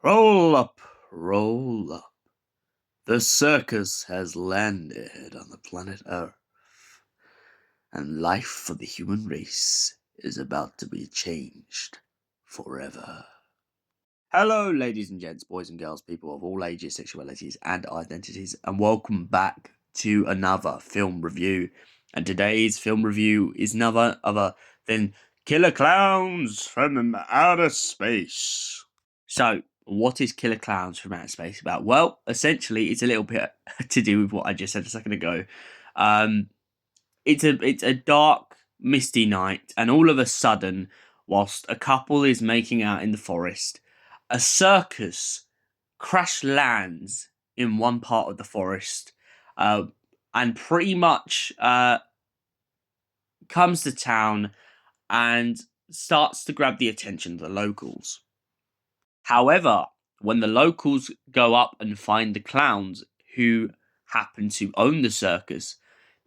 Roll up, roll up. The circus has landed on the planet Earth, and life for the human race is about to be changed forever. Hello, ladies and gents, boys and girls, people of all ages, sexualities, and identities, and welcome back to another film review. And today's film review is none other than Killer Klowns from Outer Space. So, what is Killer Klowns from Outer Space about? Well, essentially, it's a little bit to do with what I just said a second ago. It's a dark, misty night, and all of a sudden, whilst a couple is making out in the forest, a circus crash lands in one part of the forest, and pretty much comes to town and starts to grab the attention of the locals. However, when the locals go up and find the clowns who happen to own the circus,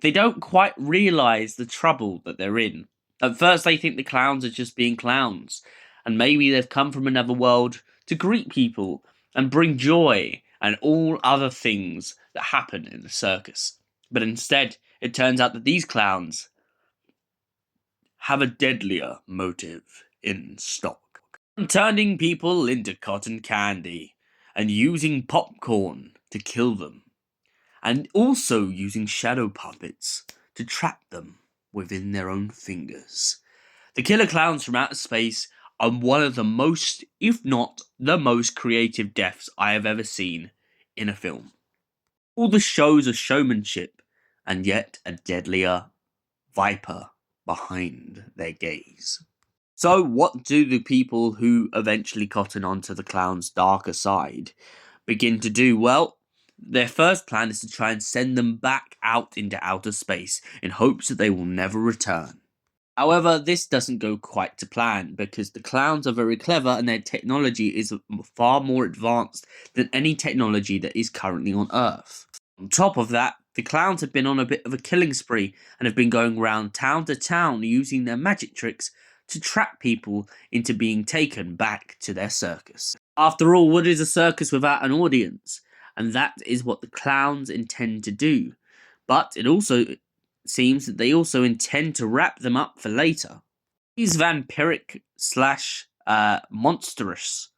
they don't quite realise the trouble that they're in. At first, they think the clowns are just being clowns, and maybe they've come from another world to greet people and bring joy and all other things that happen in the circus. But instead, it turns out that these clowns have a deadlier motive in stock. Turning people into cotton candy and using popcorn to kill them, and also using shadow puppets to trap them within their own fingers. The Killer Klowns from Outer Space are one of the most, if not the most creative deaths I have ever seen in a film. All the shows of showmanship, and yet a deadlier viper behind their gaze. So, what do the people who eventually cotton onto the clown's darker side begin to do? Well, their first plan is to try and send them back out into outer space in hopes that they will never return. However, this doesn't go quite to plan because the clowns are very clever and their technology is far more advanced than any technology that is currently on Earth. On top of that, the clowns have been on a bit of a killing spree and have been going around town to town using their magic tricks to trap people into being taken back to their circus. After all, what is a circus without an audience? And that is what the clowns intend to do. But it also seems that they also intend to wrap them up for later. These vampiric slash monstrous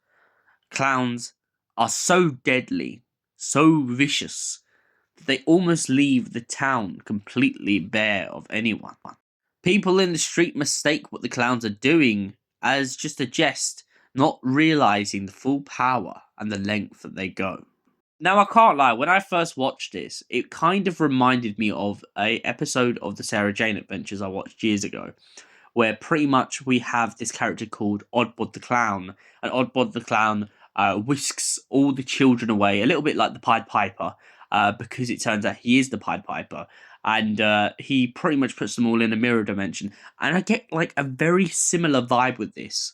clowns are so deadly, so vicious, that they almost leave the town completely bare of anyone. People in the street mistake what the clowns are doing as just a jest, not realising the full power and the length that they go. Now, I can't lie, when I first watched this, it kind of reminded me of an episode of the Sarah Jane Adventures I watched years ago, where pretty much we have this character called Oddbod the Clown, and Oddbod the Clown whisks all the children away, a little bit like the Pied Piper, because it turns out he is the Pied Piper. And he pretty much puts them all in a mirror dimension. And I get like a very similar vibe with this.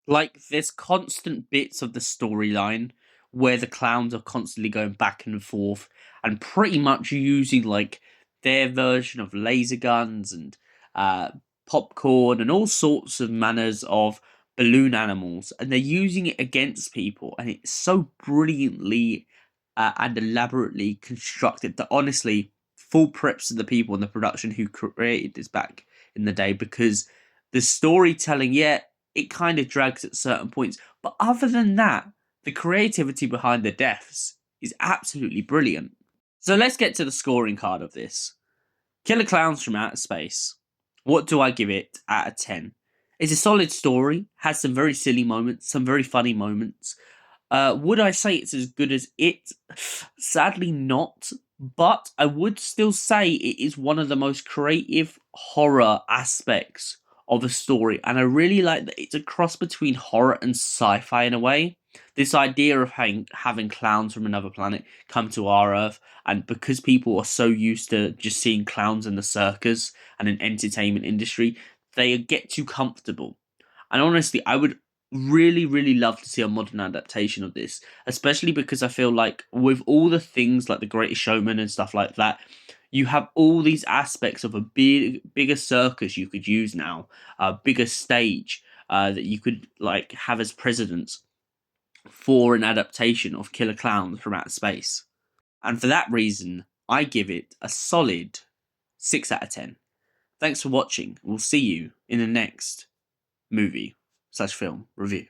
Like there's constant bits of the storyline where the clowns are constantly going back and forth and pretty much using like their version of laser guns and popcorn and all sorts of manners of balloon animals. And they're using it against people. And it's so brilliantly and elaborately constructed that honestly, full preps to the people in the production who created this back in the day, because the storytelling, it kind of drags at certain points. But other than that, the creativity behind the deaths is absolutely brilliant. So let's get to the scoring card of this. Killer Klowns from Outer Space. What do I give it out of 10? It's a solid story, has some very silly moments, some very funny moments. Would I say it's as good as it? Sadly not. But I would still say it is one of the most creative horror aspects of a story. And I really like that it's a cross between horror and sci-fi in a way. This idea of having clowns from another planet come to our Earth. And because people are so used to just seeing clowns in the circus and an entertainment industry, they get too comfortable. And honestly, I would really love to see a modern adaptation of this, especially because I feel like with all the things like The Greatest Showman and stuff like that, you have all these aspects of a bigger circus you could use now, a bigger stage that you could like have as precedents for an adaptation of Killer Clowns from Outer Space. And for that reason, I give it a solid 6 out of 10. Thanks for watching. We'll see you in the next movie/film review.